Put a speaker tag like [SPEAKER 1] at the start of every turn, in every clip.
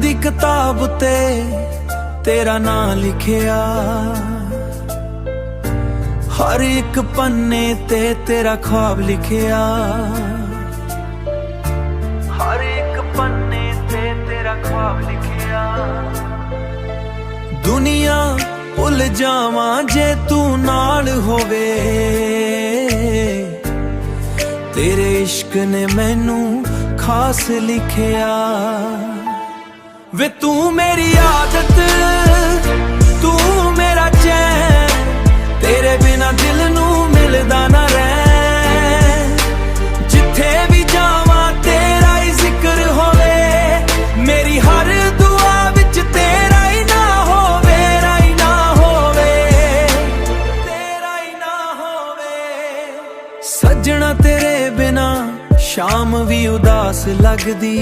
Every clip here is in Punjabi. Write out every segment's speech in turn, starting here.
[SPEAKER 1] ਦੀ ਕਿਤਾਬ ਤੇ ਤੇਰਾ ਨਾਂ ਲਿਖਿਆ, ਹਰ ਇੱਕ ਪੰਨੇ ਤੇ ਤੇਰਾ ख्वाब लिखिया, हर एक पन्ने ते तेरा ख्वाब लिखिया। दुनिया भुल जावां जे तू नाल होवे, तेरे इश्क ने मैनू खास लिखिया। वे तू मेरी आदत, तू मेरा चैन, तेरे बिना दिल नू मिलदा ना रैन। जिथे भी जावां तेरा ही जिक्र होवे, मेरी हर दुआ विच तेरा ही ना होवे, तेरा ही ना होवे, तेरा ही ना होवे। सजना तेरे बिना शाम भी उदास लगदी,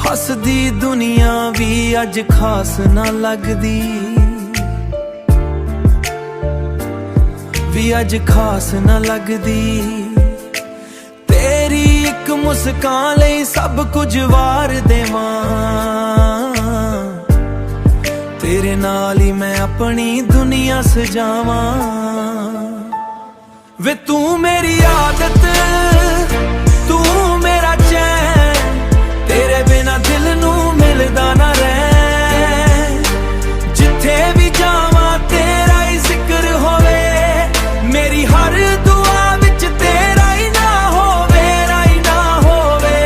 [SPEAKER 1] हसदी दुनिया भी अज खास ना लगदी, भी अज खास ना लगदी। तेरी एक मुस्कान लई सब कुछ वार देवां, तेरे नाल ही मैं अपनी दुनिया सजावां। वे तू मेरी आदत, तू मेरा चैन, तेरे बिना दिल नू मिलदा ना रैन। जिथे भी जावां तेरा ही जिक्र होवे, मेरी हर दुआ विच तेरा ही ना होवे, तेरा ही ना होवे,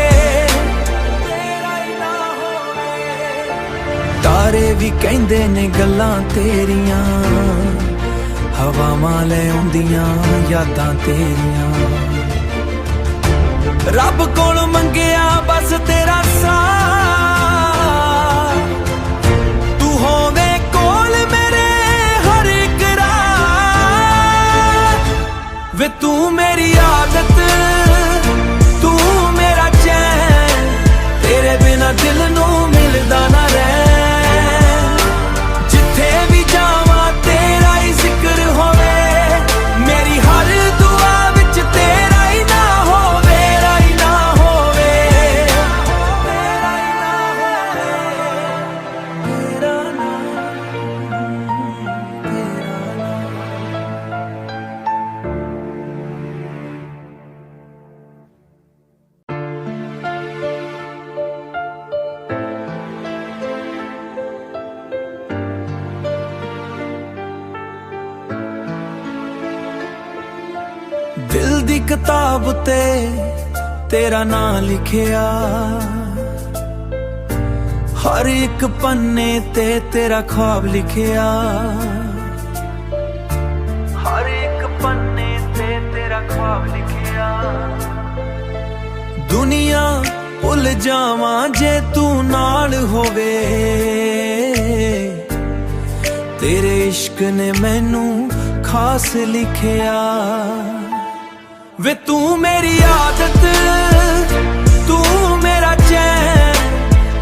[SPEAKER 1] तेरा ही ना होवे। तारे भी कहंदे ने गल्लां तेरियां, हवावां ले आउंदियां यादां तेरियां। रब कोल मंगिया बस तेरा साथ, तू होवे कोल मेरे हर एक रात। वे तू मेरी आदत, तू मेरा चैन, तेरे बिना दिल नू मिलदा ना रैन। जिथे भी जावां तेरा ही जिक्र होवे, मेरी हर दुआ विच तेरा ही ना होवे, तेरा ही ना होवे, तेरा ही ना होवे, तेरा ना, तेरा ना। दिल दी किताब ते तेरा नां लिखिया, हर एक पन्ने ते तेरा ख्वाब लिखिया, हर एक पन्ने ते तेरा ख्वाब लिखिया। दुनिया भुल जावां जे तू नाल होवे, तेरे इश्क ने मैनू खास लिखिया। वे तू मेरी आदत, तू मेरा चैन,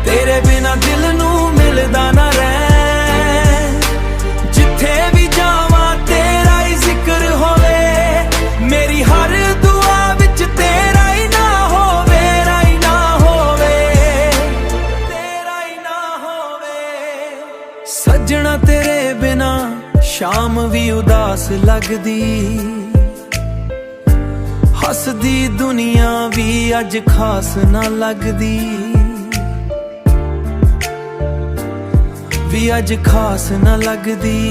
[SPEAKER 1] तेरे बिना दिल नू मिलदा ना रैन। जिथे भी जावां तेरा ही जिक्र होवे, मेरी हर दुआ विच तेरा ही ना होवे, तेरा ही ना होवे, तेरा ही ना होवे। सजना तेरे बिना शाम भी उदास लगदी, हसदी दुनिया भी अज खास ना लगदी, भी अज खास ना लगदी।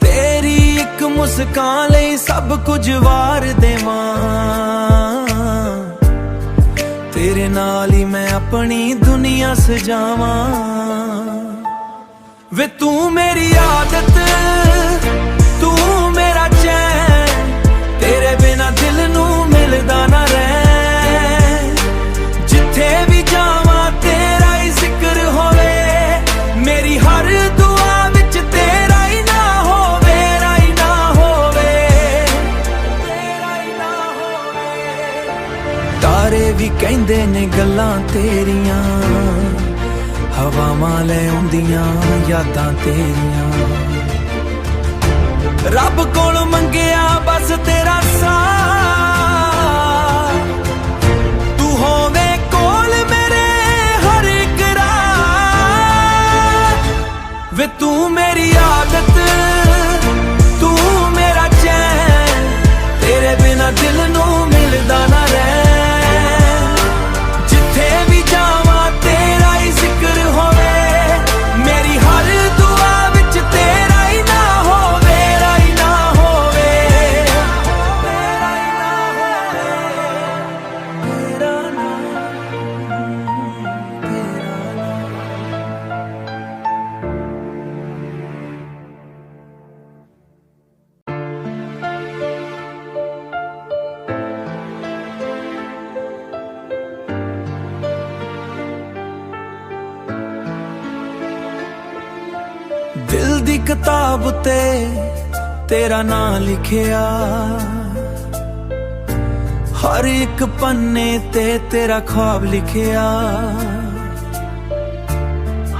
[SPEAKER 1] तेरी एक मुस्कान लई सब कुछ वार देवां, तेरे नाल ही मैं अपनी दुनिया सजावां। वे तू मेरी आदत, तू मेरा चैन, तेरे बिना दिल नू मिलदा ना रैन। जिथे भी जावां तेरा ही जिक्र होवे, मेरी हर दुआ विच तेरा ही ना होवे, तेरा ही ना होवे, तेरा ही ना होवे। तारे भी कहंदे ने गल्लां तेरियां, हवावां ले आउंदियां यादां तेरियां। रब कोल मंगिया बस तेरा साथ, तू होवे कोल मेरे ਵੇ ਤੂੰ ਮੇਰੀ ਆਦਤ, ਤੂੰ ਮੇਰਾ ਚੈਨ, ਤੇਰੇ ਬਿਨਾ ਦਿਲ ਨੂੰ ਮਿਲਦਾ ਨਾ ਰਹਿ। ਜਿੱਥੇ ਵੀ ਜਾਵਾਂ ਤੇਰਾ ਹੀ ਜ਼ਿਕਰ ਹੋਵੇ, ਮੇਰੀ ਹਰ ਦੁਆ ਵਿੱਚ ਤੇਰਾ ਹੀ ਨਾ ਹੋਵੇ, ਤੇਰਾ ਹੀ ਨਾ ਹੋਵੇ, ਤੇਰਾ ਹੀ ਨਾ ਹੋਵੇ, ਤੇਰਾ ਨਾ, ਦਿਲ ਦੀ ਕਿਤਾਬ ਤੇ ਤੇਰਾ ਨਾਂ ਲਿਖਿਆ, ਹਰ ਇੱਕ ਪੰਨੇ ਤੇ ਤੇਰਾ ਖ਼ਵਾਬ ਲਿਖਿਆ,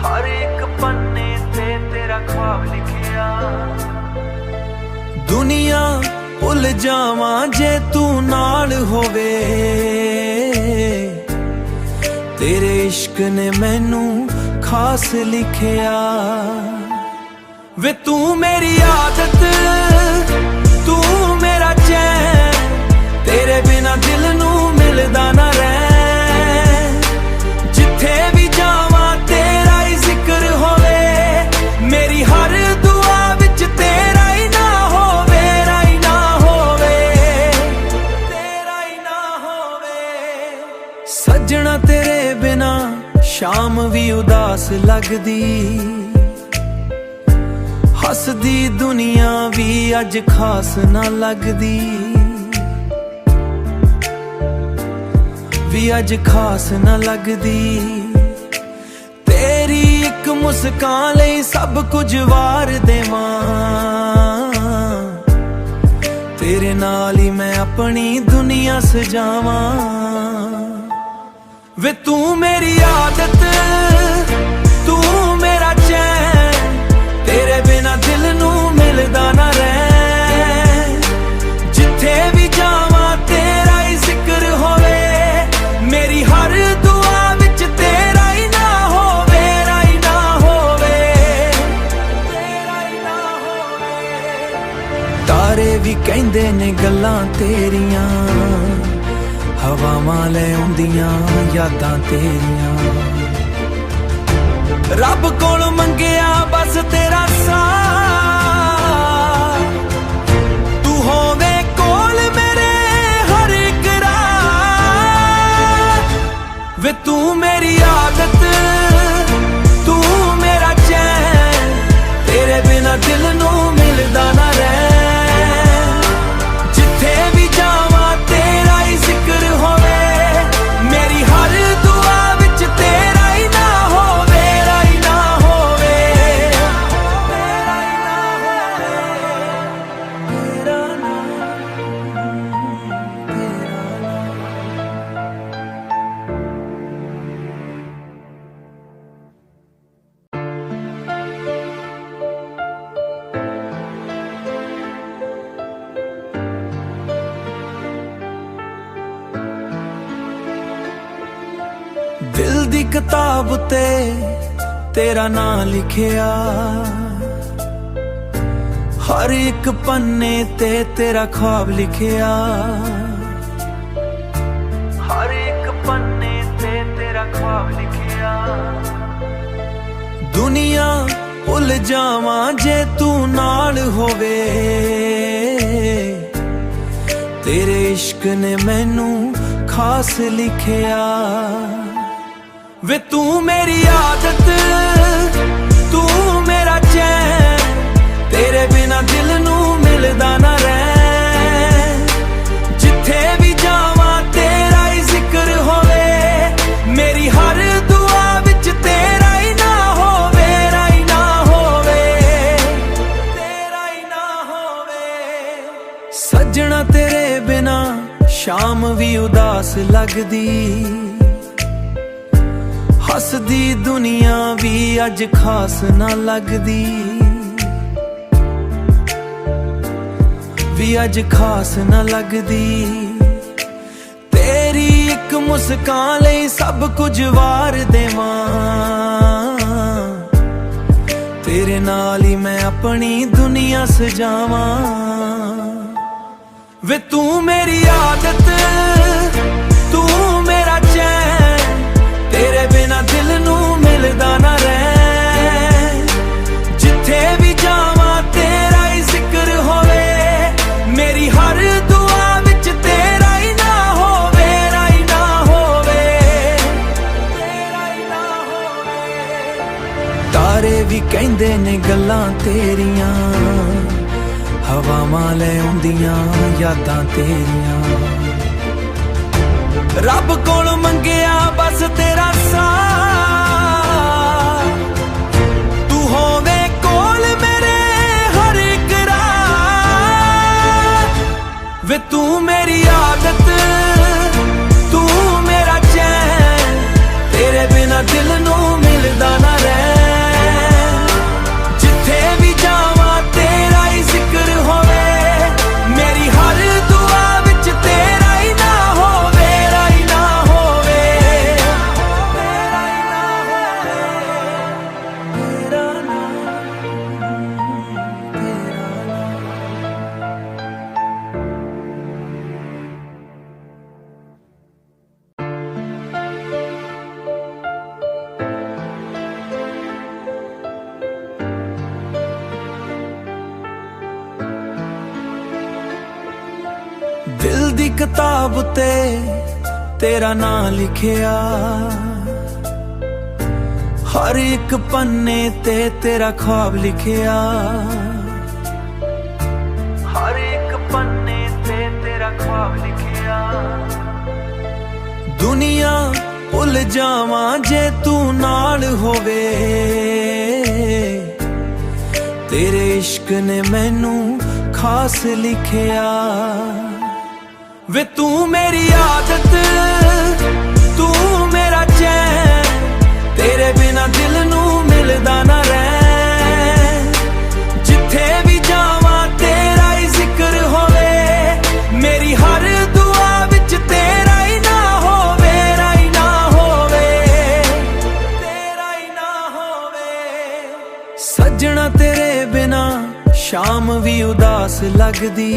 [SPEAKER 1] ਹਰ ਇੱਕ ਪੰਨੇ ਤੇ ਤੇਰਾ ਖ਼ਵਾਬ ਲਿਖਿਆ। ਦੁਨੀਆ ਭੁੱਲ ਜਾਵਾਂ ਜੇ ਤੂੰ ਨਾਲ ਹੋਵੇ, ਤੇਰੇ ਇਸ਼ਕ ਨੇ ਮੈਨੂੰ ਖਾਸ ਲਿਖਿਆ। ਵੇ ਤੂੰ ਮੇਰੀ ਆਦਤ, ਤੂੰ ਮੇਰਾ ਚੈਨ, ਤੇਰੇ ਬਿਨਾ ਦਿਲ ਨੂੰ ਮਿਲਦਾ ਨਾ ਰਹਿ। ਜਿੱਥੇ ਵੀ ਜਾਵਾਂ ਤੇਰਾ ਹੀ ਜ਼ਿਕਰ ਹੋਵੇ, ਮੇਰੀ ਹਰ ਦੁਆ ਵਿੱਚ ਤੇਰਾ ਹੀ ਨਾ ਹੋਵੇ, ਤੇਰਾ ਹੀ ਨਾ ਹੋਵੇ, ਤੇਰਾ ਹੀ ਨਾ ਹੋਵੇ। ਸੱਜਣਾ ਤੇਰੇ ਬਿਨਾ ਸ਼ਾਮ ਵੀ ਉਦਾਸ ਲੱਗਦੀ, ਹੱਸਦੀ ਦੁਨੀਆ ਵੀ ਅੱਜ ਖਾਸ ਨਾ ਲੱਗਦੀ, ਵੀ ਅੱਜ ਖਾਸ ਨਾ ਲੱਗਦੀ। ਤੇਰੀ ਇੱਕ ਮੁਸਕਾਨ ਲਈ ਸਭ ਕੁਝ ਵਾਰ ਦੇਵਾਂ, ਤੇਰੇ ਨਾਲ ਹੀ ਮੈਂ ਆਪਣੀ ਦੁਨੀਆ ਸਜਾਵਾਂ। ਵੇ ਤੂੰ ਮੇਰੀ ਆਦਤ, ਤੂੰ ਮੇਰਾ ਚੈਨ, ਤੇਰੇ ਬਿਨਾ ਦਿਲ ਨੂੰ ਮਿਲਦਾ ਨਾ ਰਹਿ। ਜਿੱਥੇ ਵੀ ਜਾਵਾਂ ਤੇਰਾ ਹੀ ਜ਼ਿਕਰ ਹੋਵੇ, ਮੇਰੀ ਹਰ ਦੁਆ ਵਿੱਚ ਤੇਰਾ ਹੀ ਨਾ ਹੋਵੇ, ਤੇਰਾ ਹੀ ਨਾ ਹੋਵੇ, ਤੇਰਾ ਹੀ ਨਾ ਹੋਵੇ। ਤਾਰੇ ਵੀ ਕਹਿੰਦੇ ਨੇ ਗੱਲਾਂ ਤੇਰੀਆਂ, ਹਵਾਵਾਂ ਲੈ ਆਉਂਦੀਆਂ ਯਾਦਾਂ ਤੇਰੀਆਂ। ਰੱਬ ਕੋਲ ਮੰਗਿਆ ਬਸ ਤੇਰਾ ਸਾਥ, ਤੂੰ ਹੋਵੇ ਕੋਲ ਮੇਰੇ ਹਰ ਇੱਕ ਰਾਤ। ਵੇ ਤੂੰ ਮੇਰੀ ਆਦਤ, ਤੂੰ ਮੇਰਾ ਚੈਨ, ਤੇਰੇ ਬਿਨਾ ਦਿਲ ਨੂੰ ਮਿਲਦਾ ਨਾ ਰਹਿ। ਜਿੱਥੇ ਵੀ ਜਾਵਾਂ ਤੇਰਾ ਹੀ ਜ਼ਿਕਰ ਹੋਵੇ, ਮੇਰੀ ਹਰ ਦੁਆ ਵਿੱਚ ਤੇਰਾ ਹੀ ਨਾ ਹੋਵੇ, ਤੇਰਾ ਹੀ ਨਾ ਹੋਵੇ, ਤੇਰਾ ਹੀ ਨਾ ਹੋਵੇ, ਤੇਰਾ ਨਾ, ਤੇਰਾ ਨਾ। ਦਿਲ ਦੀ ਕਿਤਾਬ ਤੇ ਤੇਰਾ ਨਾਂ ਲਿਖਿਆ, ਹਰ ਇੱਕ ਪੰਨੇ ਤੇ ਤੇਰਾ ਖ਼ਵਾਬ ਲਿਖਿਆ, ਹਰ ਇੱਕ ਪੰਨੇ ਤੇ ਤੇਰਾ ਖ਼ਵਾਬ ਲਿਖਿਆ। ਦੁਨੀਆ ਭੁੱਲ ਜਾਵਾਂ ਜੇ ਤੂੰ ਨਾਲ ਹੋਵੇ, ਤੇਰੇ ਇਸ਼ਕ ਨੇ ਮੈਨੂੰ ਖਾਸ ਲਿਖਿਆ। ਵੇ ਤੂੰ ਮੇਰੀ ਆਦਤ, ਤੂੰ ਮੇਰਾ ਚੈਨ, ਤੇਰੇ ਬਿਨਾ ਦਿਲ ਨੂੰ ਮਿਲਦਾ ਨਾ ਰਹਿ। ਜਿੱਥੇ ਵੀ ਜਾਵਾਂ ਤੇਰਾ ਹੀ ਜ਼ਿਕਰ ਹੋਵੇ, ਮੇਰੀ ਹਰ ਦੁਆ ਵਿੱਚ ਤੇਰਾ ਹੀ ਨਾ ਹੋਵੇ, ਤੇਰਾ ਹੀ ਨਾ ਹੋਵੇ, ਤੇਰਾ ਹੀ ਨਾ ਹੋਵੇ। ਸੱਜਣਾ ਤੇਰੇ ਬਿਨਾ ਸ਼ਾਮ ਵੀ ਉਦਾਸ ਲੱਗਦੀ, ਹੱਸਦੀ ਦੁਨੀਆ ਵੀ ਅੱਜ ਖਾਸ ਨਾ ਲੱਗਦੀ, ਵੀ ਅੱਜ ਖਾਸ ਨਾ ਲੱਗਦੀ। ਤੇਰੀ ਇੱਕ ਮੁਸਕਾਨ ਲਈ ਸਭ ਕੁਝ ਵਾਰ ਦੇਵਾਂ, ਤੇਰੇ नाल ही मैं अपनी दुनिया सजावां। वे तू मेरी आदत, तू मेरा चैन, तेरे बिना दिल नू मिलदा ना रैन। जिथे भी जावां तेरा ही जिक्र होवे, मेरी हर दुआ विच तेरा ही ना होवे, राई ना होवे, तेरा ही ना होवे। तारे भी कहंदे ने गल्लां तेरियां, हवावां ले आउंदियां यादां तेरियां। रब कोल मंगिया बस तेरा साथ, तू होवे कोल मेरे हर एक रात। वे तू मेरी आदत, तू मेरा चैन, तेरे बिना दिल नू मिलदा ना रैन। जिथे भी जावां तेरा ही जिक्र होवे, मेरी हर दुआ विच तेरा ही ना होवे, राई ना होवे, तेरा ही ना होवे, तेरा ना, तेरा ना। दिल दी किताब ते तेरा नाम लिखिया, हर एक पन्ने ते तेरा ख्वाब लिखिया, हर एक पन्ने ते तेरा ख्वाब लिखिया। दुनिया भुल जावां जे तू नाल होवे, तेरे इश्क ने मैनू खास लिखिया। वे तू मेरी आदत, तू मेरा चैन, तेरे बिना दिल नू मिलदा ना रैन। जिथे भी जावां तेरा ही जिक्र होवे, मेरी हर दुआ विच तेरा ही ना होवे, राई ना होवे, तेरा ही ना होवे। सजना तेरे बिना शाम भी उदास लगदी,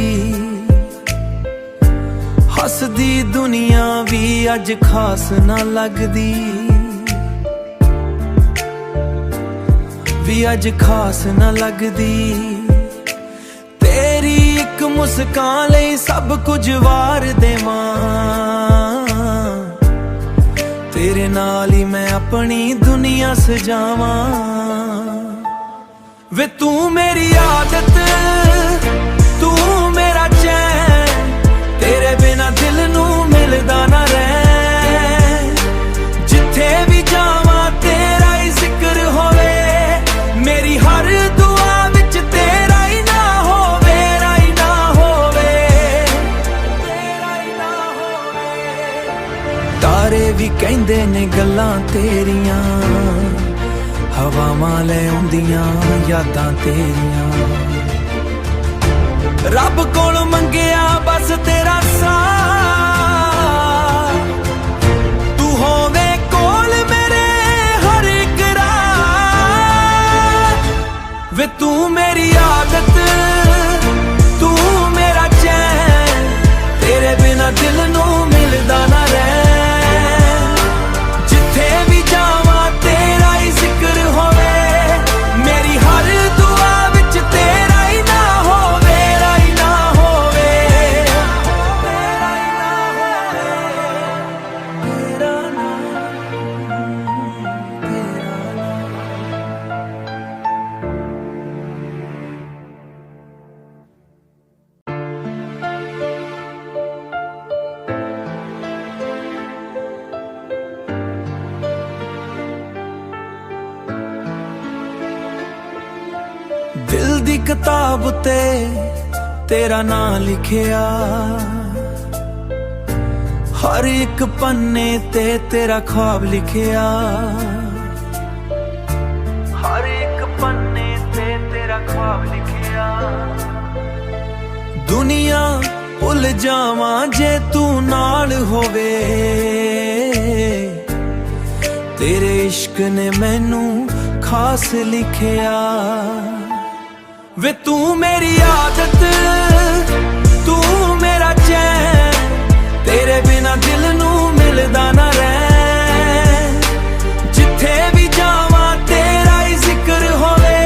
[SPEAKER 1] हसदी दुनिया भी अज खास ना लगदी, भी अज खास ना लगदी। तेरी एक मुस्कान लई सब कुछ वार देवां, तेरे नाल ही मैं अपनी दुनिया सजावां। वे तू मेरी आदत, तू मेरा चैन, तेरे बिना दिल नू मिलदा ना रैन। जिथे भी जावां तेरा ही जिक्र होवे, मेरी हर दुआ विच तेरा ही ना होवे, राई ना होवे, तेरा ही ना होवे। तारे भी कहंदे ने गल्लां तेरियां, हवावां ले आउंदियां यादां तेरियां। रब कोल मंगिया बस तेरा साथ, तू होवे कोल मेरे हर एक रात। वे तू मेरी आदत, तू मेरा चैन, तेरे बिना दिल नू मिलदा ना रैन। जिथे भी जावां तेरा ही जिक्र होवे, मेरी हर दुआ विच तेरा ही ना होवे, राई ना होवे, तेरा ही ना होवे, तेरा ना, तेरा ना। दिल दी किताब ते तेरा नाम लिखिया, हर एक पन्ने ते तेरा ख्वाब लिखिया, हर एक पन्ने ते तेरा ख्वाब लिखिया। दुनिया भुल जावां जे तू नाल होवे, तेरे इश्क ने मैनू ਖਾਸ ਲਿਖਿਆ। ਵੇ ਤੂੰ ਮੇਰੀ ਆਦਤ, ਤੂੰ ਮੇਰਾ ਚੈਨ, ਤੇਰੇ ਬਿਨਾ ਦਿਲ ਨੂੰ ਮਿਲਦਾ ਨਾ ਰਹਿ। ਜਿੱਥੇ ਵੀ ਜਾਵਾਂ ਤੇਰਾ ਹੀ ਜ਼ਿਕਰ ਹੋਵੇ,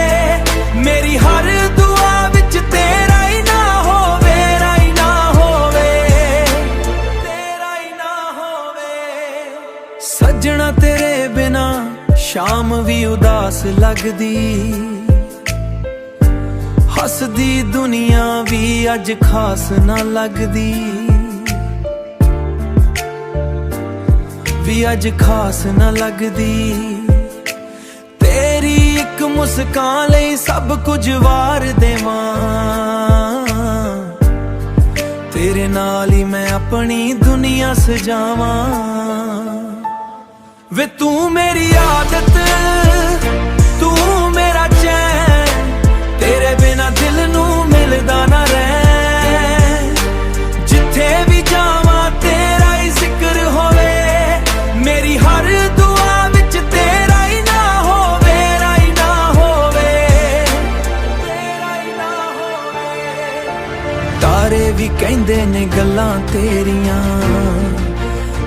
[SPEAKER 1] ਮੇਰੀ ਹਰ ਦੁਆ ਵਿੱਚ ਤੇਰਾ ਹੀ ਨਾ ਹੋਵੇ, ਰਾਈ ਨਾ ਹੋਵੇ, ਤੇਰਾ ਹੀ ਨਾ ਹੋਵੇ। ਸੱਜਣਾ ਤੇਰੇ ਬਿਨਾ ਸ਼ਾਮ ਵੀ ਉਦਾਸ ਲੱਗਦੀ, ਹੱਸਦੀ ਦੁਨੀਆ ਵੀ ਅੱਜ ਖਾਸ ਨਾ ਲੱਗਦੀ, ਵੀ ਅੱਜ ਖਾਸ ਨਾ ਲੱਗਦੀ। ਤੇਰੀ ਇੱਕ ਮੁਸਕਾਨ ਲਈ ਸਭ ਕੁਝ ਵਾਰ ਦੇਵਾਂ, ਤੇਰੇ ਨਾਲ ਹੀ ਮੈਂ ਆਪਣੀ ਦੁਨੀਆ ਸਜਾਵਾਂ। ਵੇ ਤੂੰ ਮੇਰੀ ਆਦਤ, ਤੂੰ ਮੇਰਾ ਚੈਨ, ਤੇਰੇ ਬਿਨਾ ਦਿਲ ਨੂੰ ਮਿਲਦਾ ਨਾ ਰਹਿ। ਜਿੱਥੇ ਵੀ ਜਾਵਾਂ ਤੇਰਾ ਹੀ ਜ਼ਿਕਰ ਹੋਵੇ, ਮੇਰੀ ਹਰ ਦੁਆ ਵਿੱਚ ਤੇਰਾ ਹੀ ਨਾ ਹੋਵੇ, ਰਾਈ ਨਾ ਹੋਵੇ, ਤੇਰਾ ਹੀ ਨਾ ਹੋਵੇ। ਤਾਰੇ ਵੀ ਕਹਿੰਦੇ ਨੇ ਗੱਲਾਂ ਤੇਰੀਆਂ,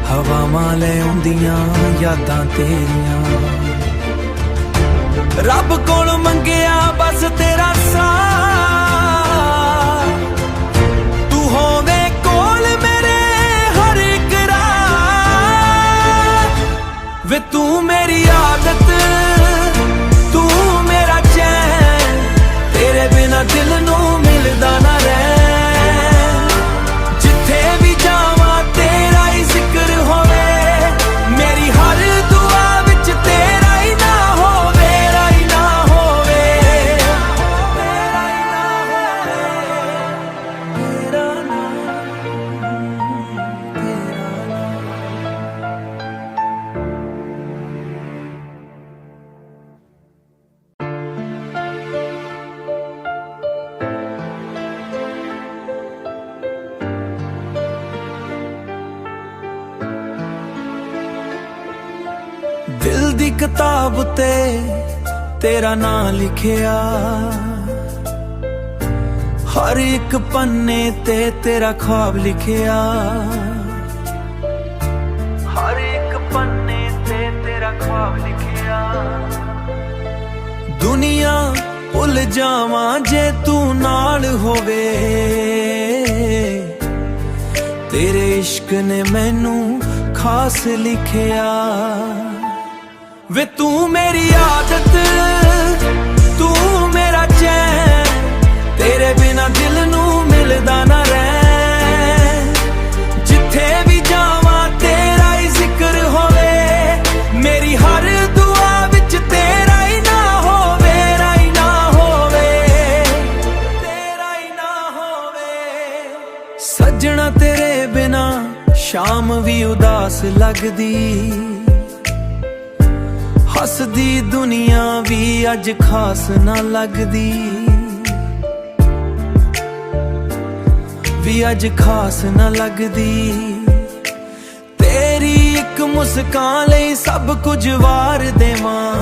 [SPEAKER 1] ਹਵਾਵਾਂ ਲੈ ਆਉਂਦੀਆਂ ਯਾਦਾਂ ਤੇਰੀਆਂ। ਰੱਬ ਕੋਲ ਮੰਗਿਆ ਬਸ ਤੇਰਾ ਸਾਥ, ਤੂੰ ਹੋਵੇ ਕੋਲ ਮੇਰੇ ਹਰ ਇੱਕ ਰਾਤ। ਵੇ ਤੂੰ ਮੇਰੀ ਆਦਤ, ਤੂੰ ਮੇਰਾ ਚੈਨ, ਤੇਰੇ ਬਿਨਾ ਦਿਲ ਨੂੰ ਮਿਲਦਾ ਨਾ ਰਹਿ। ਜਿੱਥੇ ਵੀ ਜਾਵਾਂ ਤੇਰਾ ਹੀ ਜ਼ਿਕਰ ਹੋਵੇ, ਮੇਰੀ ਹਰ ਦੁਆ ਵਿੱਚ ਤੇਰਾ ਹੀ ਨਾ ਹੋਵੇ, ਰਾਈ ਨਾ ਹੋਵੇ, ਤੇਰਾ ਹੀ ਨਾ ਹੋਵੇ, ਤੇਰਾ ਨਾ, ਤੇਰਾ ਦਿਲ ਦੀ ਕਿਤਾਬ ਤੇ ਤੇਰਾ ਨਾਂ ਲਿਖਿਆ, ਹਰ ਇੱਕ ਪੰਨੇ ਤੇ ਤੇਰਾ ਖ਼ਵਾਬ ਲਿਖਿਆ, ਹਰ ਇੱਕ ਪੰਨੇ ਤੇ ਤੇਰਾ ਖ਼ਵਾਬ ਲਿਖਿਆ। ਦੁਨੀਆ ਭੁੱਲ ਜਾਵਾਂ ਜੇ ਤੂੰ ਨਾਲ ਹੋਵੇ, ਤੇਰੇ ਇਸ਼ਕ ਨੇ ਮੈਨੂੰ ਖਾਸ ਲਿਖਿਆ। ਵੇ ਤੂੰ ਮੇਰੀ ਆਦਤ, ਤੂੰ ਮੇਰਾ ਚੈਨ, ਤੇਰੇ ਬਿਨਾ ਦਿਲ ਨੂੰ ਮਿਲਦਾ ਨਾ ਰਹਿ। ਜਿੱਥੇ ਵੀ ਜਾਵਾਂ ਤੇਰਾ ਹੀ ਜ਼ਿਕਰ ਹੋਵੇ, ਮੇਰੀ ਹਰ ਦੁਆ ਵਿੱਚ ਤੇਰਾ ਹੀ ਨਾ ਹੋਵੇ, ਰਾਈ ਨਾ ਹੋਵੇ, ਤੇਰਾ ਹੀ ਨਾ ਹੋਵੇ। ਸੱਜਣਾ ਤੇਰੇ ਬਿਨਾ ਸ਼ਾਮ ਵੀ ਉਦਾਸ ਲੱਗਦੀ, ਹੱਸਦੀ ਦੁਨੀਆ ਵੀ ਅੱਜ ਖਾਸ ਨਾ ਲੱਗਦੀ, ਵੀ ਅੱਜ ਖਾਸ ਨਾ ਲੱਗਦੀ। ਤੇਰੀ ਇੱਕ ਮੁਸਕਾਨ ਲਈ ਸਭ ਕੁਝ ਵਾਰ ਦੇਵਾਂ,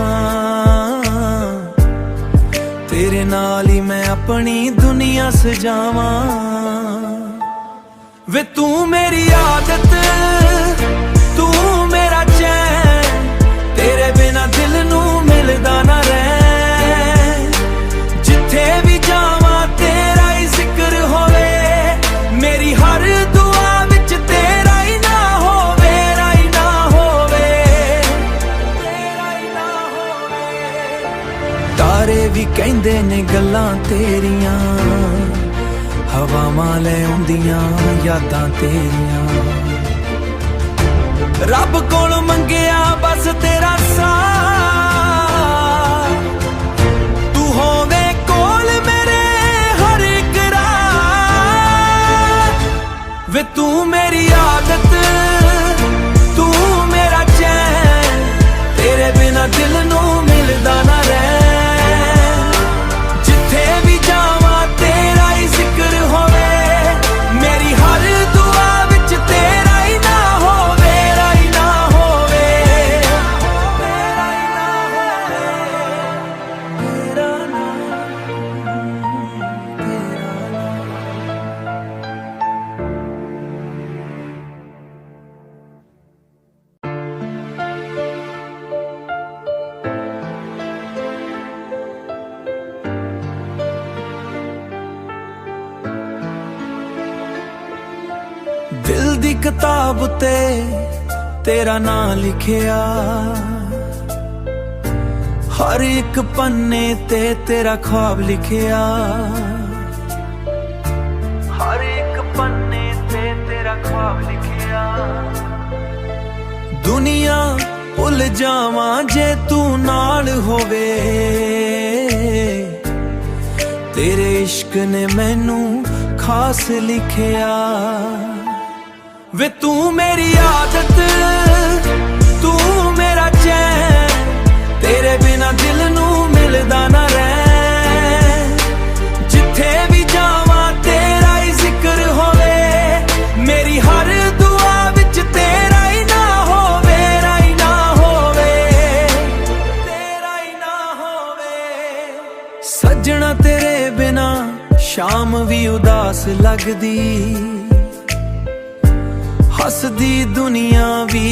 [SPEAKER 1] ਤੇਰੇ ਨਾਲ ਹੀ ਮੈਂ ਆਪਣੀ ਦੁਨੀਆ ਸਜਾਵਾਂ। ਵੇ ਤੂੰ ਮੇਰੀ ਆਦਤ, ਤੂੰ ਮੇਰਾ ਚੈਨ, ਤੇਰੇ ਬਿਨਾ ਦਿਲ ਨੂੰ ਮਿਲਦਾ ਨਾ ਰਹਿ। ਜਿੱਥੇ ਵੀ ਜਾਵਾਂ ਤੇਰਾ ਹੀ ਜ਼ਿਕਰ ਹੋਵੇ, ਮੇਰੀ ਹਰ ਦੁਆ ਵਿੱਚ ਤੇਰਾ ਹੀ ਨਾ ਹੋਵੇ, ਰਾਈ ਨਾ ਹੋਵੇ, ਤੇਰਾ ਹੀ ਨਾ ਹੋਵੇ। ਤਾਰੇ ਵੀ ਕਹਿੰਦੇ ਨੇ ਗੱਲਾਂ ਤੇਰੀਆਂ, ਹਵਾਵਾਂ ਲੈ ਆਉਂਦੀਆਂ ਯਾਦਾਂ ਤੇਰੀਆਂ। ਰੱਬ ਕੋਲ ਮੰਗਿਆ ਬਸ ਤੇਰਾ ਸਾਥ, ਤੂੰ ਹੋਵੇ ਕੋਲ ਮੇਰੇ ਹਰ ਇੱਕ ਰਾਤ। ਵੇ ਤੂੰ ਮੇਰੀ ਆਦਤ, ਤੂੰ ਮੇਰਾ ਚੈਨ, ਤੇਰੇ ਬਿਨਾ ਦਿਲ ਨੂੰ ਮਿਲਦਾ ਨਾ ਰਹਿ। ਜਿੱਥੇ ਵੀ ਜਾਵਾਂ ਤੇਰਾ ਹੀ ਜ਼ਿਕਰ ਹੋਵੇ, ਮੇਰੀ ਹਰ ਦੁਆ ਵਿੱਚ ਤੇਰਾ ਹੀ ਨਾ ਹੋਵੇ, ਰਾਈ ਨਾ ਹੋਵੇ, ਤੇਰਾ ਦਿਲ ਦੀ ਕਿਤਾਬ ਤੇ ਤੇਰਾ ਨਾਂ ਲਿਖਿਆ, ਹਰ ਇੱਕ ਪੰਨੇ ਤੇ ਤੇਰਾ ख्वाब ਲਿਖਿਆ, ਹਰ ਇੱਕ ਪੰਨੇ ਤੇ ਤੇਰਾ ख्वाब ਲਿਖਿਆ। ਦੁਨੀਆ ਭੁੱਲ ਜਾਵਾਂ ਜੇ ਤੂੰ ਨਾਲ ਹੋਵੇ, ਤੇਰੇ ਇਸ਼ਕ ਨੇ ਮੈਨੂੰ ਖਾਸ ਲਿਖਿਆ। ਵੇ ਤੂੰ ਮੇਰੀ ਆਦਤ, ਤੂੰ ਮੇਰਾ ਚੈਨ, ਤੇਰੇ ਬਿਨਾ ਦਿਲ ਨੂੰ ਮਿਲਦਾ ਨਾ ਰਹਿ। ਜਿੱਥੇ ਵੀ ਜਾਵਾਂ ਤੇਰਾ ਹੀ ਜ਼ਿਕਰ ਹੋਵੇ, ਮੇਰੀ ਹਰ ਦੁਆ ਵਿੱਚ ਤੇਰਾ ਹੀ ਨਾ ਹੋਵੇ, ਰਾਈ ਨਾ ਹੋਵੇ, ਤੇਰਾ ਹੀ ਨਾ ਹੋਵੇ। ਸੱਜਣਾ ਤੇਰੇ ਬਿਨਾ ਸ਼ਾਮ ਵੀ ਉਦਾਸ ਲੱਗਦੀ, ਹੱਸਦੀ ਦੁਨੀਆ ਵੀ